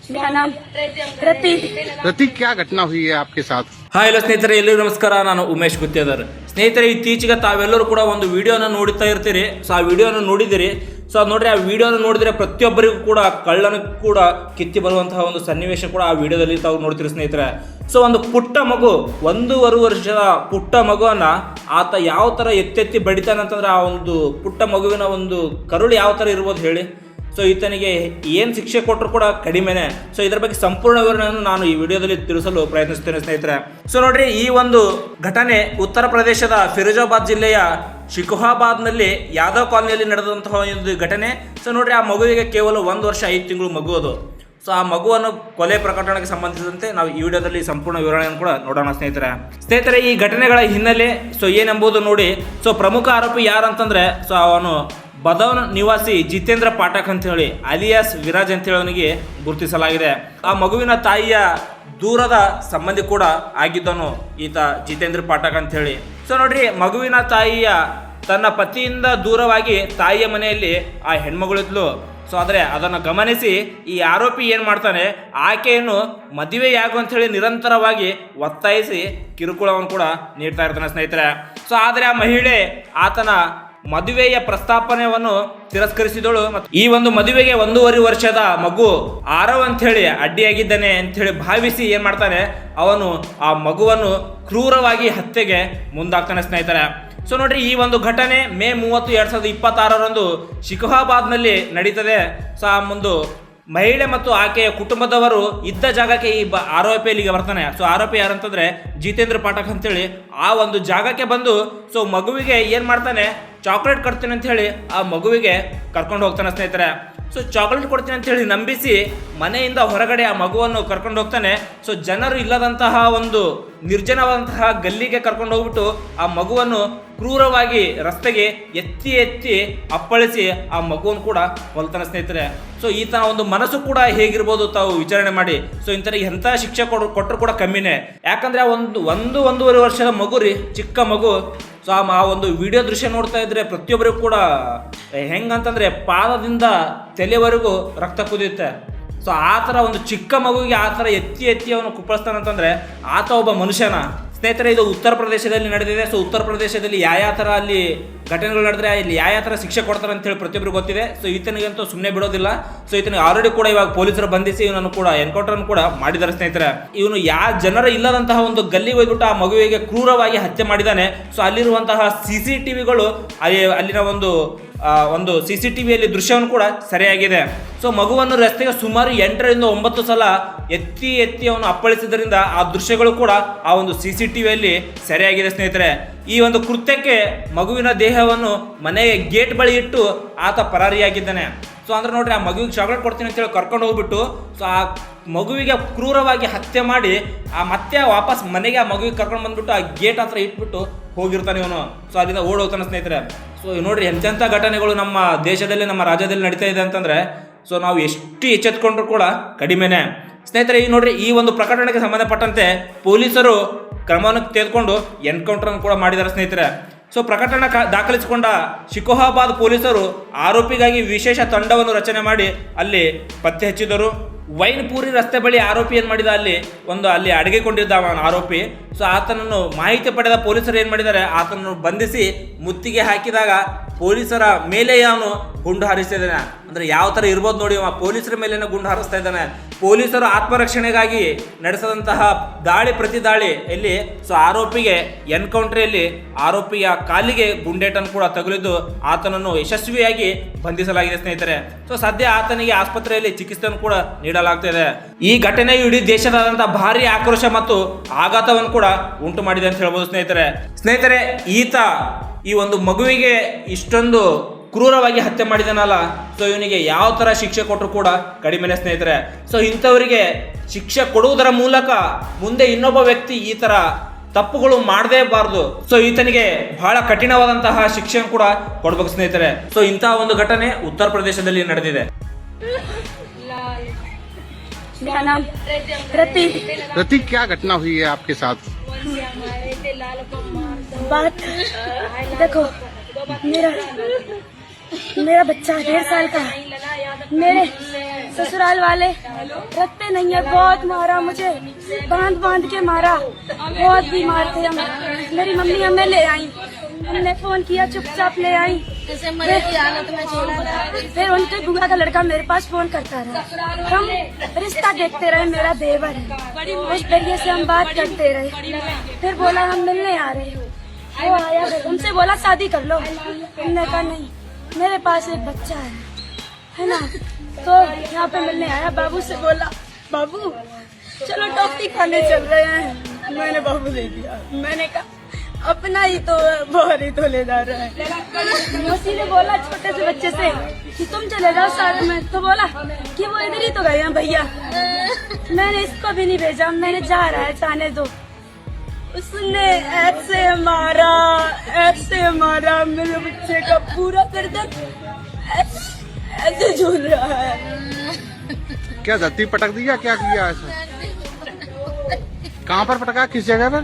मेरा नाम प्रतीक। प्रतीक, क्या घटना हुई है आपके साथ? ಹಾಯ್ ಎಲ್ಲ ಸ್ನೇಹಿತರೆ, ಎಲ್ಲರಿಗೂ ನಮಸ್ಕಾರ. ನಾನು ಉಮೇಶ್ ಗುತ್ತೇದಾರ್. ಸ್ನೇಹಿತರೆ, ಇತ್ತೀಚೆಗೆ ತಾವೆಲ್ಲರೂ ಕೂಡ ಒಂದು ವಿಡಿಯೋನ ನೋಡ್ತಾ ಇರ್ತೀರಿ. ಸೊ ಆ ವಿಡಿಯೋನ ನೋಡಿದಿರಿ. ಸೊ ಅದು ನೋಡ್ರಿ, ಆ ವಿಡಿಯೋನ ನೋಡಿದ್ರೆ ಪ್ರತಿಯೊಬ್ಬರಿಗೂ ಕೂಡ ಕಳ್ಳನ ಕೂಡ ಕಿತ್ತಿ ಬರುವಂತಹ ಒಂದು ಸನ್ನಿವೇಶ ಕೂಡ ಆ ವಿಡಿಯೋದಲ್ಲಿ ತಾವು ನೋಡ್ತೀರಿ ಸ್ನೇಹಿತರೆ. ಸೊ ಒಂದು ಪುಟ್ಟ ಮಗು, 1.5 ವರ್ಷದ ಪುಟ್ಟ ಮಗುವನ್ನ ಆತ ಯಾವ ಥರ ಎತ್ತೆತ್ತಿ ಬಡಿತಾನಂತಂದ್ರೆ ಆ ಒಂದು ಪುಟ್ಟ ಮಗುವಿನ ಒಂದು ಕರುಳು ಯಾವ ಥರ ಇರ್ಬೋದು ಹೇಳಿ. ಸೊ ಈತನಿಗೆ ಏನು ಶಿಕ್ಷೆ ಕೊಟ್ಟರು ಕೂಡ ಕಡಿಮೆನೆ. ಸೊ ಇದರ ಬಗ್ಗೆ ಸಂಪೂರ್ಣ ವಿವರಣೆಯನ್ನು ನಾನು ಈ ವಿಡಿಯೋದಲ್ಲಿ ತಿಳಿಸಲು ಪ್ರಯತ್ನಿಸ್ತೇನೆ ಸ್ನೇಹಿತರೆ. ಸೊ ನೋಡ್ರಿ, ಈ ಒಂದು ಘಟನೆ ಉತ್ತರ ಪ್ರದೇಶದ ಫಿರೋಜಾಬಾದ್ ಜಿಲ್ಲೆಯ ಶಿಕೋಹಾಬಾದ್ನಲ್ಲಿ ಯಾದವ್ ಕಾಲನಿಯಲ್ಲಿ ನಡೆದಂತಹ ಒಂದು ಘಟನೆ. ಸೊ ನೋಡ್ರಿ, ಆ ಮಗುವಿಗೆ ಕೇವಲ 1 ವರ್ಷ 5 ತಿಂಗಳು ಮಗು ಅದು. ಸೊ ಆ ಮಗುವನ್ನು ಕೊಲೆ ಪ್ರಕರಣಕ್ಕೆ ಸಂಬಂಧಿಸಿದಂತೆ ನಾವು ಈ ವಿಡಿಯೋದಲ್ಲಿ ಸಂಪೂರ್ಣ ವಿವರಣೆಯನ್ನು ಕೂಡ ನೋಡೋಣ ಸ್ನೇಹಿತರೆ. ಈ ಘಟನೆಗಳ ಹಿನ್ನೆಲೆ ಸೊ ಏನೆಂಬುದು ನೋಡಿ. ಸೊ ಪ್ರಮುಖ ಆರೋಪಿ ಯಾರಂತಂದ್ರೆ, ಸೊ ಅವನು ಬದೌನ್ ನಿವಾಸಿ ಜಿತೇಂದ್ರ ಪಾಠಕ್ ಅಂತ ಹೇಳಿ ಅಲಿಯಾಸ್ ವಿರಾಜ್ ಅಂತ ಹೇಳಿ ಅವನಿಗೆ ಗುರುತಿಸಲಾಗಿದೆ. ಆ ಮಗುವಿನ ತಾಯಿಯ ದೂರದ ಸಂಬಂಧಿ ಕೂಡ ಆಗಿದ್ದನು ಈತ ಜಿತೇಂದ್ರ ಪಾಠಕ್ ಅಂತ ಹೇಳಿ. ಸೊ ನೋಡ್ರಿ, ಮಗುವಿನ ತಾಯಿಯ ತನ್ನ ಪತಿಯಿಂದ ದೂರವಾಗಿ ತಾಯಿಯ ಮನೆಯಲ್ಲಿ ಆ ಹೆಣ್ಮಗಳಿದ್ಲು. ಸೊ ಆದರೆ ಅದನ್ನು ಗಮನಿಸಿ ಈ ಆರೋಪಿ ಏನು ಮಾಡ್ತಾನೆ, ಆಕೆಯನ್ನು ಮದುವೆಯಾಗು ಅಂತ ಹೇಳಿ ನಿರಂತರವಾಗಿ ಒತ್ತಾಯಿಸಿ ಕಿರುಕುಳವನ್ನು ಕೂಡ ನೀಡ್ತಾ ಇರ್ತಾನೆ ಸ್ನೇಹಿತರೆ. ಸೊ ಆದರೆ ಆ ಮಹಿಳೆ ಆತನ ಮದುವೆಯ ಪ್ರಸ್ತಾಪನೆಯನ್ನು ತಿರಸ್ಕರಿಸಿದಳು. ಮತ್ತು ಈ ಒಂದು ಮದುವೆಗೆ 1.5 ವರ್ಷದ ಮಗು ಆರವ್ ಅಂತ ಹೇಳಿ ಅಡ್ಡಿಯಾಗಿದ್ದಾನೆ ಅಂತ ಹೇಳಿ ಭಾವಿಸಿ ಏನ್ ಮಾಡ್ತಾನೆ, ಅವನು ಆ ಮಗುವನ್ನು ಕ್ರೂರವಾಗಿ ಹತ್ಯೆಗೆ ಮುಂದಾಗ್ತಾನೆ ಸ್ನೇಹಿತರೆ. ಸೊ ನೋಡ್ರಿ, ಈ ಒಂದು ಘಟನೆ ಮೇ 30, 2026ರಂದು ಶಿಕೋಹಾಬಾದ್ನಲ್ಲಿ ನಡೀತದೆ. ಸೊ ಆ ಒಂದು ಮಹಿಳೆ ಮತ್ತು ಆಕೆಯ ಕುಟುಂಬದವರು ಇದ್ದ ಜಾಗಕ್ಕೆ ಈ ಆರೋಪಿ ಇಲ್ಲಿಗೆ ಬರ್ತಾನೆ. ಸೊ ಆರೋಪಿ ಯಾರಂತಂದ್ರೆ ಜಿತೇಂದ್ರ ಪಾಠಕ್ ಅಂತೇಳಿ ಆ ಒಂದು ಜಾಗಕ್ಕೆ ಬಂದು ಸೊ ಮಗುವಿಗೆ ಏನು ಮಾಡ್ತಾನೆ, ಚಾಕ್ಲೇಟ್ ಕೊಡ್ತೀನಿ ಅಂತ ಹೇಳಿ ಆ ಮಗುವಿಗೆ ಕರ್ಕೊಂಡು ಹೋಗ್ತಾನೆ ಸ್ನೇಹಿತರೆ. ಸೊ ಚಾಕ್ಲೇಟ್ ಕೊಡ್ತೀನಿ ಅಂತ ಹೇಳಿ ನಂಬಿಸಿ ಮನೆಯಿಂದ ಹೊರಗಡೆ ಆ ಮಗುವನ್ನು ಕರ್ಕೊಂಡು ಹೋಗ್ತಾನೆ. ಸೊ ಜನರು ಇಲ್ಲದಂತಹ ಒಂದು ನಿರ್ಜನವಾದಂತಹ ಗಲ್ಲಿಗೆ ಕರ್ಕೊಂಡು ಹೋಗ್ಬಿಟ್ಟು ಆ ಮಗುವನ್ನು ಕ್ರೂರವಾಗಿ ರಸ್ತೆಗೆ ಎತ್ತಿ ಅಪ್ಪಳಿಸಿ ಆ ಮಗುವನ್ನು ಕೂಡ ಕೊಲ್ತಾನೆ ಸ್ನೇಹಿತರೆ. ಸೊ ಈತನ ಒಂದು ಮನಸ್ಸು ಕೂಡ ಹೇಗಿರ್ಬೋದು ತಾವು ವಿಚಾರಣೆ ಮಾಡಿ. ಸೊ ಇಂಥರಿಗೆ ಎಂಥ ಶಿಕ್ಷೆ ಕೊಟ್ಟರು ಕೂಡ ಕಮ್ಮಿನೇ. ಯಾಕಂದ್ರೆ ಆ 1.5 ವರ್ಷದ ಮಗು ರೀ, ಚಿಕ್ಕ ಮಗು. ಸೊ ಆ ಒಂದು ವಿಡಿಯೋ ದೃಶ್ಯ ನೋಡ್ತಾ ಇದ್ರೆ ಪ್ರತಿಯೊಬ್ಬರಿಗೂ ಕೂಡ ಹೆಂಗಂತಂದ್ರೆ ಪಾದದಿಂದ ತಲೆವರೆಗೂ ರಕ್ತ ಕುದಿಯುತ್ತೆ. ಸೊ ಆ ಥರ ಒಂದು ಚಿಕ್ಕ ಮಗುವಿಗೆ ಆ ಥರ ಎತ್ತಿ ಅವನು ಕುಪ್ಪಳಿಸ್ತಾನಂತಂದ್ರೆ ಆತ ಒಬ್ಬ ಮನುಷ್ಯನ ಸ್ನೇಹಿತರೆ. ಇದು ಉತ್ತರ ಪ್ರದೇಶದಲ್ಲಿ ನಡೆದಿದೆ. ಸೊ ಉತ್ತರ ಪ್ರದೇಶದಲ್ಲಿ ಯಾವ ಥರ ಅಲ್ಲಿ ಘಟನೆಗಳು ನಡೆದ್ರೆ ಇಲ್ಲಿ ಯಾವ ಥರ ಶಿಕ್ಷೆ ಕೊಡ್ತಾರೆ ಅಂತ ಹೇಳಿ ಪ್ರತಿಯೊಬ್ಬರು ಗೊತ್ತಿದೆ. ಸೊ ಈತನಿಗಂತೂ ಸುಮ್ಮನೆ ಬಿಡೋದಿಲ್ಲ. ಸೊ ಈತನಿಗೆ ಆಲ್ರೆಡಿ ಕೂಡ ಇವಾಗ ಪೊಲೀಸರು ಬಂಧಿಸಿ ಇವನನ್ನು ಕೂಡ ಎನ್ಕೌಂಟರ್ ಕೂಡ ಮಾಡಿದ್ದಾರೆ ಸ್ನೇಹಿತರೆ. ಇವನು ಜನರ ಇಲ್ಲದಂತಹ ಒಂದು ಗಲ್ಲಿ ಹೋಗ್ಬಿಟ್ಟು ಆ ಮಗುವಿಗೆ ಕ್ರೂರವಾಗಿ ಹತ್ಯೆ ಮಾಡಿದ್ದಾನೆ. ಸೊ ಅಲ್ಲಿರುವಂತಹ CCTVಗಳು ಅಲ್ಲಿನ ಒಂದು CCTVಯಲ್ಲಿ ದೃಶ್ಯವನ್ನು ಕೂಡ ಸರಿಯಾಗಿದೆ. ಸೊ ಮಗುವನ್ನು ರಸ್ತೆಗೆ ಸುಮಾರು 8 ರಿಂದ 9 ಸಲ ಎತ್ತಿ ಅವನು ಅಪ್ಪಳಿಸಿದ್ರಿಂದ ಆ ದೃಶ್ಯಗಳು ಕೂಡ ಆ ಒಂದು CCTVಯಲ್ಲಿ ಸರಿಯಾಗಿದೆ ಸ್ನೇಹಿತರೆ. ಈ ಒಂದು ಕೃತ್ಯಕ್ಕೆ ಮಗುವಿನ ದೇಹವನ್ನು ಮನೆಯ ಗೇಟ್ ಬಳಿ ಇಟ್ಟು ಆತ ಪರಾರಿಯಾಗಿದ್ದಾನೆ. ಸೊ ಅಂದ್ರೆ ನೋಡ್ರಿ, ಆ ಮಗುವಿಗೆ ಚಾಕ್ಲೇಟ್ ಕೊಡ್ತೀನಿ ಅಂತೇಳಿ ಕರ್ಕೊಂಡು ಹೋಗ್ಬಿಟ್ಟು ಸೊ ಆ ಮಗುವಿಗೆ ಕ್ರೂರವಾಗಿ ಹತ್ಯೆ ಮಾಡಿ ಮತ್ತೆ ವಾಪಸ್ ಮನೆಗೆ ಆ ಮಗುವಿಗೆ ಕರ್ಕೊಂಡು ಬಂದ್ಬಿಟ್ಟು ಆ ಗೇಟ್ ಹತ್ರ ಇಟ್ಬಿಟ್ಟು ಹೋಗಿರ್ತಾನೆ ಇವನು. ಸೊ ಅಲ್ಲಿಂದ ಓಡೋಗ್ತಾನೆ ಸ್ನೇಹಿತರೆ. ಸೊ ನೋಡ್ರಿ, ಎಂತೆಂಥ ಘಟನೆಗಳು ನಮ್ಮ ದೇಶದಲ್ಲಿ ನಮ್ಮ ರಾಜ್ಯದಲ್ಲಿ ನಡೀತಾ ಇದೆ ಅಂತಂದ್ರೆ ಸೊ ನಾವು ಎಷ್ಟು ಎಚ್ಚೆತ್ಕೊಂಡ್ರು ಕೂಡ ಕಡಿಮೆನೆ ಸ್ನೇಹಿತರೆ. ಈಗ ನೋಡ್ರಿ, ಈ ಒಂದು ಪ್ರಕರಣಕ್ಕೆ ಸಂಬಂಧಪಟ್ಟಂತೆ ಪೊಲೀಸರು ಕ್ರಮವನ್ನು ತೆಗೆದುಕೊಂಡು ಎನ್ಕೌಂಟರ್ ಕೂಡ ಮಾಡಿದ್ದಾರೆ ಸ್ನೇಹಿತರೆ. ಸೊ ಪ್ರಕರಣ ದಾಖಲಿಸಿಕೊಂಡ ಶಿಕೋಹಾಬಾದ್ ಪೊಲೀಸರು ಆರೋಪಿಗಾಗಿ ವಿಶೇಷ ತಂಡವನ್ನು ರಚನೆ ಮಾಡಿ ಅಲ್ಲಿ ಪತ್ತೆ ಹಚ್ಚಿದರು. ವೈನ್ಪುರಿ ರಸ್ತೆ ಬಳಿ ಆರೋಪಿ ಏನು ಮಾಡಿದ, ಅಲ್ಲಿ ಅಡಗಿಕೊಂಡಿದ್ದ ಆರೋಪಿ. ಸೊ ಆತನನ್ನು ಮಾಹಿತಿ ಪಡೆದ ಪೊಲೀಸರು ಏನು ಮಾಡಿದ್ದಾರೆ, ಆತನನ್ನು ಬಂಧಿಸಿ ಮುತ್ತಿಗೆ ಹಾಕಿದಾಗ ಪೊಲೀಸರ ಮೇಲೆ ಅವನು ಗುಂಡು ಹಾರಿಸ್ತಿದ್ದಾನೆ. ಅಂದರೆ ಯಾವ ಥರ ಇರ್ಬೋದು ನೋಡಿ, ಪೊಲೀಸರ ಮೇಲೇನೆ ಗುಂಡು ಹಾರಿಸ್ತಾ ಇದ್ದಾನೆ. ಪೊಲೀಸರು ಆತ್ಮರಕ್ಷಣೆಗಾಗಿ ನಡೆಸಿದಂತಹ ಪ್ರತಿ ದಾಳಿ ಇಲ್ಲಿ ಸೊ ಆರೋಪಿಗೆ ಎನ್ಕೌಂಟ್ರಿಯಲ್ಲಿ ಆರೋಪಿಯ ಕಾಲಿಗೆ ಗುಂಡೇಟನ್ನು ಕೂಡ ತಗುಲಿದ್ದು ಆತನನ್ನು ಯಶಸ್ವಿಯಾಗಿ ಬಂಧಿಸಲಾಗಿದೆ ಸ್ನೇಹಿತರೆ. ಸೊ ಸದ್ಯ ಆತನಿಗೆ ಆಸ್ಪತ್ರೆಯಲ್ಲಿ ಚಿಕಿತ್ಸೆಯನ್ನು ಕೂಡ ನೀಡಲಾಗ್ತಿದೆ. ಈ ಘಟನೆಯು ಇಡೀ ದೇಶದಾದ್ಯಂತ ಭಾರಿ ಆಕ್ರೋಶ ಮತ್ತು ಆಘಾತವನ್ನು ಕೂಡ ಉಂಟು ಮಾಡಿದೆ ಅಂತ ಹೇಳ್ಬೋದು ಸ್ನೇಹಿತರೆ. ಈತ ಈ ಒಂದು ಮಗುವಿಗೆ ಇಷ್ಟೊಂದು ಕ್ರೂರವಾಗಿ ಹತ್ಯೆ ಮಾಡಿದನಲ್ಲ, ಸೊ ಇವನಿಗೆ ಯಾವ ಥರ ಶಿಕ್ಷೆ ಕೊಟ್ಟರು ಕೂಡ ಕಡಿಮೆನೆ ಸ್ನೇಹಿತರೆ. ಸೊ ಇಂಥವರಿಗೆ ಶಿಕ್ಷೆ ಕೊಡುವುದರ ಮೂಲಕ ಮುಂದೆ ಇನ್ನೊಬ್ಬ ವ್ಯಕ್ತಿ ಈ ಥರ ತಪ್ಪುಗಳು ಮಾಡದೇ ಬಾರ್ದು. ಸೊ ಈತನಿಗೆ ಬಹಳ ಕಠಿಣವಾದಂತಹ ಶಿಕ್ಷೆಯನ್ನು ಕೂಡ ಕೊಡ್ಬೇಕು ಸ್ನೇಹಿತರೆ. ಸೊ ಇಂತಹ ಒಂದು ಘಟನೆ ಉತ್ತರ ಪ್ರದೇಶದಲ್ಲಿ ನಡೆದಿದೆ. मेरा नाम प्रतीक। प्रतीक, क्या घटना हुई है आपके साथ? बात देखो, मेरा बच्चा 1.5 साल का मेरे ससुराल वाले रखते नहीं है, बहुत मारा मुझे, बांध बांध के मारा, बहुत बीमार थे हम। मेरी मम्मी हमें ले आई, हमने फोन किया, चुपचाप ले आई। फिर उनके बुआ का लड़का मेरे पास फोन करता रहा, हम रिश्ता देखते रहे, मेरा देवर है, उस तरीके से हम बात करते रहे। फिर बोला हम मिलने आ रहे हैं, वो आया, उनसे बोला शादी कर लो, हमने कहा नहीं, मेरे पास एक बच्चा है ना। तो यहाँ पे मिलने आया, बाबू से बोला बाबू चलो टॉफी खाने चल रहे हैं। मैंने बाबू दे दिया, मैंने कहा अपना ही तो बाहर ही तो ले जा रहा है। उसी ने बोला छोटे से बच्चे से कि तुम चले जाओ साथ में, तो बोला कि वो इधर ही तो गए हैं भैया। मैंने इसको भी नहीं भेजा, मैंने जा रहा है जाने दो। उसने ऐसे मारा मेरे बच्चे का पूरा गर्दन ऐसे झूल रहा है। क्या धरती पटक दी या क्या किया ऐसा? कहाँ पर पटका, किस जगह पर?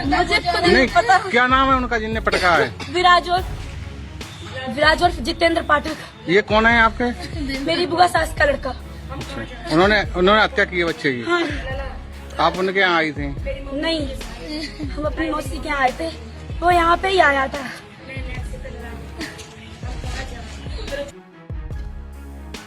मुझे खुद नहीं नहीं पता। क्या नाम है उनका जिनने पटका है? विराज और जितेंद्र पाटिल। ये कौन है आपके? मेरी बुआ सास का लड़का। उन्होंने हत्या की है बच्चे की? हाँ। आप उनके यहाँ आई थी? नहीं, हम अपनी मौसी के यहाँ आए थे, वो यहाँ पे ही आया था।